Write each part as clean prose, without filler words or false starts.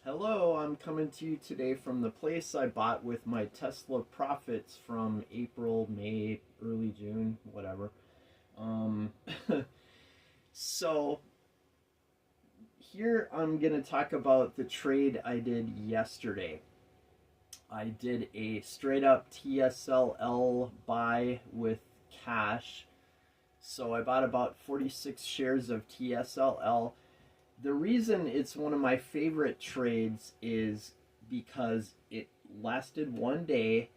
Hello, I'm coming to you today from the place I bought with my Tesla profits from April, May, early June, whatever. Um, so here I'm going to talk about the trade I did yesterday. I did a straight up TSLL buy with cash. So I bought about 46 shares of TSLL. The reason it's one of my favorite trades is because it lasted one day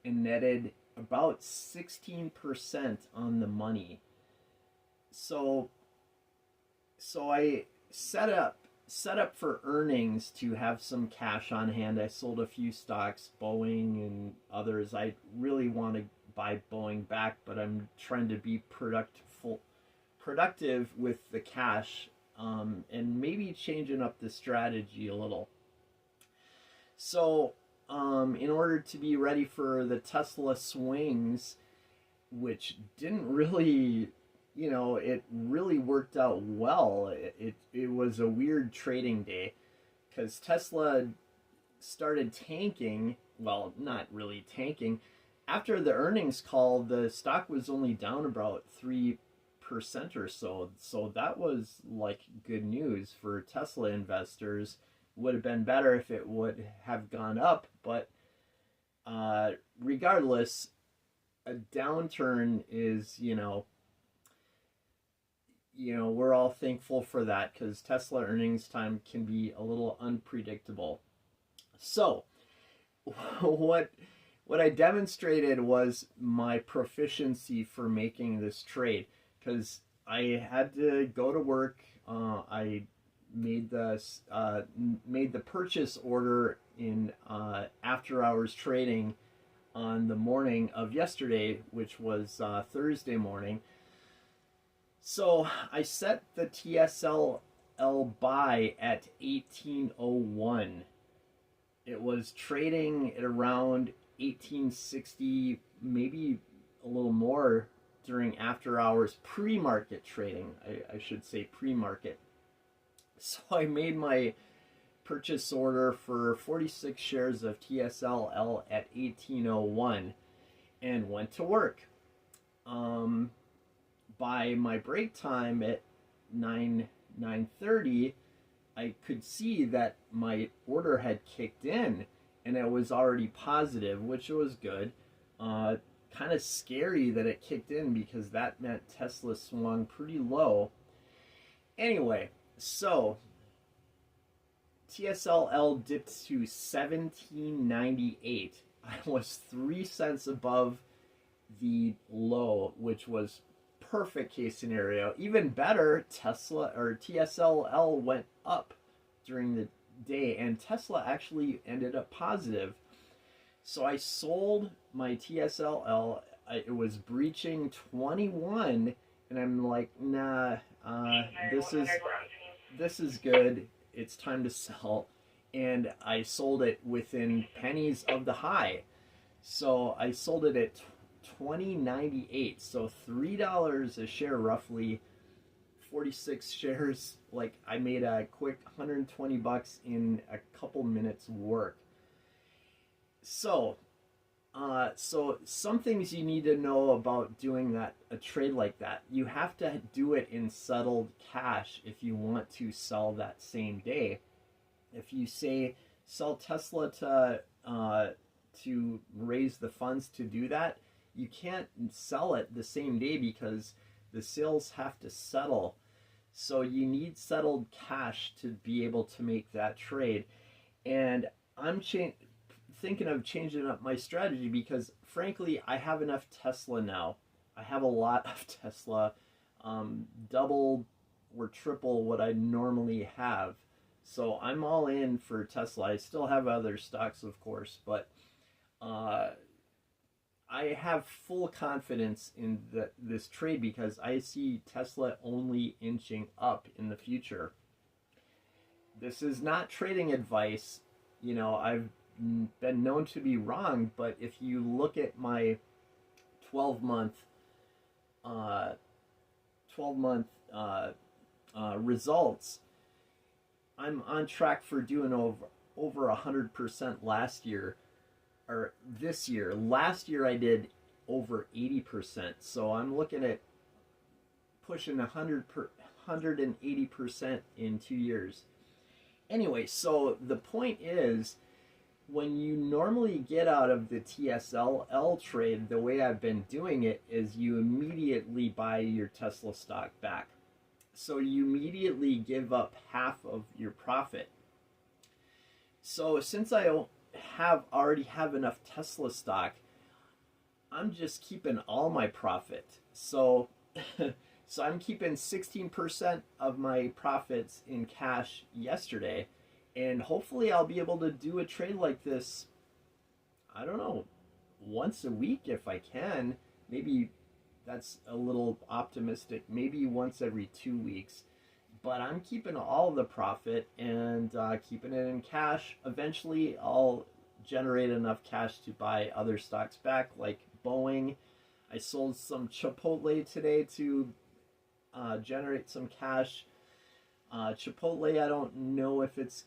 and netted about 16% on the money. So I set up for earnings to have some cash on hand. I sold a few stocks, Boeing and others. I really want to buy Boeing back, but I'm trying to be productive with the cash, and maybe changing up the strategy a little. So, in order to be ready for the Tesla swings, which didn't really, it really worked out well. It was a weird trading day because Tesla started tanking. Well, not really tanking. After the earnings call, the stock was only down about 3% or so. So that was like good news for Tesla investors. Would have been better if it would have gone up, but regardless, a downturn is, we're all thankful for that because Tesla earnings time can be a little unpredictable. So, what what I demonstrated was my proficiency for making this trade because I had to go to work. I made the purchase order in after hours trading on the morning of yesterday, which was Thursday morning. So I set the TSLL buy at 1801. It was trading at around 1860, maybe a little more during after hours pre-market trading. I should say pre-market. So I made my purchase order for 46 shares of TSLL at 1801 and went to work. By my break time at 9:30, I could see that my order had kicked in and it was already positive, which was good. Kind of scary that it kicked in because that meant Tesla swung pretty low. Anyway, so TSLL dipped to 1798. I was 3 cents above the low, which was perfect case scenario. Even better, Tesla or TSLL went up during the day, and Tesla actually ended up positive. So I sold my TSLL. It was breaching 21, and I'm like, nah, this is good. It's time to sell, and I sold it within pennies of the high. So I sold it at 20.98, so $3 a share roughly. 46 shares. Like, I made a quick $120 in a couple minutes work. So some things you need to know about doing a trade like that. You have to do it in settled cash if you want to sell that same day. If you say sell Tesla to raise the funds to do that, you can't sell it the same day because the sales have to settle. So you need settled cash to be able to make that trade. And I'm thinking of changing up my strategy because, frankly, I have enough Tesla now. I have a lot of Tesla, double or triple what I normally have. So I'm all in for Tesla. I still have other stocks, of course, but I have full confidence in this trade because I see Tesla only inching up in the future. This is not trading advice. I've been known to be wrong, but if you look at my 12-month 12-month results, I'm on track for doing over 100% last year, or this year. Last year I did over 80%. So I'm looking at pushing 180% in 2 years. Anyway, so the point is, when you normally get out of the TSLL trade, the way I've been doing it is you immediately buy your Tesla stock back. So you immediately give up half of your profit. So since I already have enough Tesla stock, I'm just keeping all my profit. So so I'm keeping 16% of my profits in cash yesterday, and hopefully I'll be able to do a trade like this, I don't know, once a week if I can. Maybe that's a little optimistic. Maybe once every 2 weeks. But I'm keeping all the profit and keeping it in cash. Eventually I'll generate enough cash to buy other stocks back, like Boeing. I sold some Chipotle today to generate some cash. Chipotle, I don't know if it's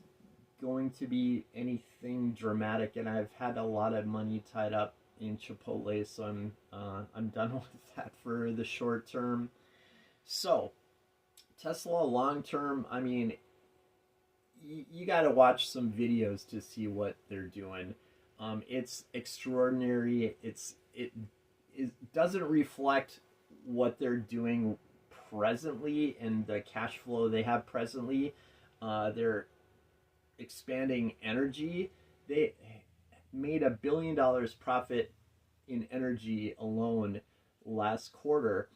going to be anything dramatic, and I've had a lot of money tied up in Chipotle, so I'm done with that for the short term. So Tesla long term, I mean, you got to watch some videos to see what they're doing. It's extraordinary. It doesn't reflect what they're doing presently and the cash flow they have presently. They're expanding energy. They made $1 billion profit in energy alone last quarter,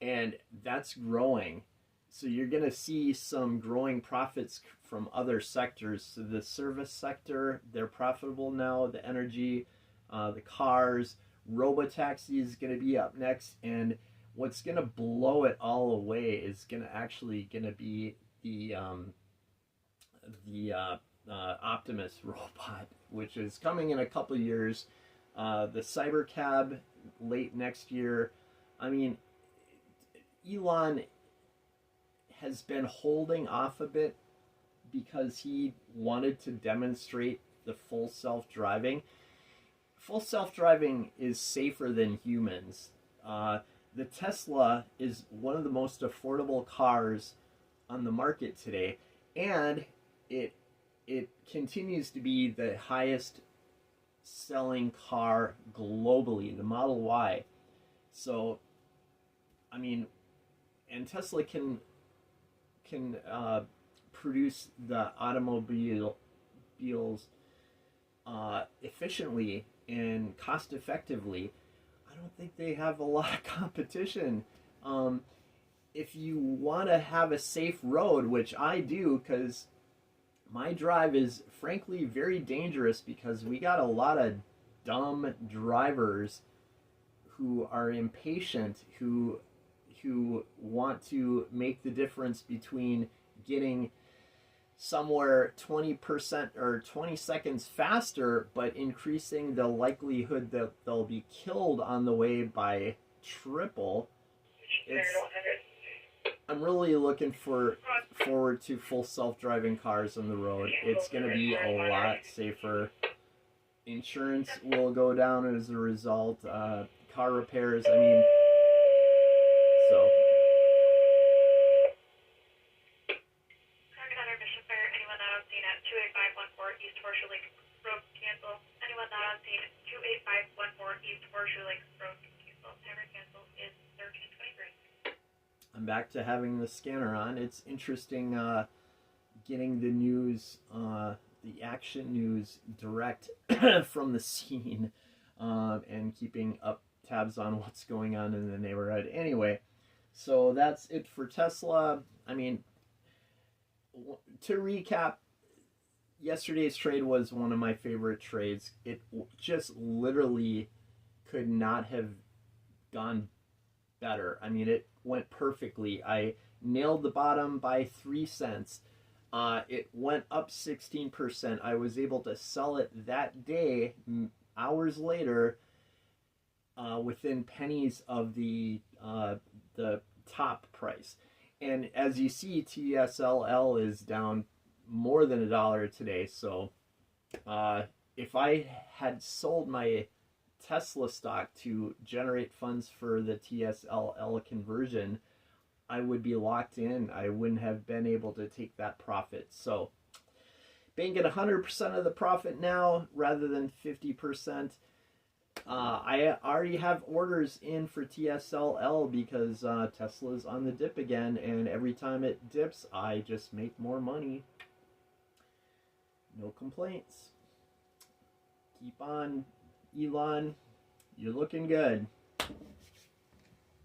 and that's growing. So you're going to see some growing profits from other sectors. So the service sector, they're profitable now. The energy, the cars, robotaxi is going to be up next, and what's going to blow it all away is going to be the Optimus robot, which is coming in a couple of years. The Cybercab late next year. I mean, Elon has been holding off a bit because he wanted to demonstrate the full self-driving. Full self-driving is safer than humans. The Tesla is one of the most affordable cars on the market today, and it continues to be the highest selling car globally, the Model Y. So, I mean, and Tesla can produce the automobiles efficiently and cost effectively. I don't think they have a lot of competition. If you want to have a safe road, which I do, because my drive is frankly very dangerous, because we got a lot of dumb drivers who are impatient, who want to make the difference between getting somewhere 20% or 20 seconds faster, but increasing the likelihood that they'll be killed on the way by triple. I'm really looking forward to full self-driving cars on the road. It's going to be a lot safer. Insurance will go down as a result. Car repairs, I mean, so. Anyone not on scene at 28514 East Horseshoe Lake Road, cancel. Anyone not on scene at 28514 East Horseshoe Lake Road, cancel. Timer cancel is 13:23. I'm back to having the scanner on. It's interesting getting the news, the action news direct from the scene, and keeping up tabs on what's going on in the neighborhood. Anyway, so that's it for Tesla. I mean, to recap, yesterday's trade was one of my favorite trades. It just literally could not have gone better. I mean, it went perfectly. I nailed the bottom by 3 cents. It went up 16%. I was able to sell it that day, hours later, within pennies of the top price. And as you see, TSLL is down more than $1 today. So If I had sold my Tesla stock to generate funds for the TSLL conversion, I would be locked in. I wouldn't have been able to take that profit. So, banking 100% of the profit now rather than 50%. I already have orders in for TSLL because Tesla's on the dip again, and every time it dips, I just make more money. No complaints. Keep on, Elon. You're looking good.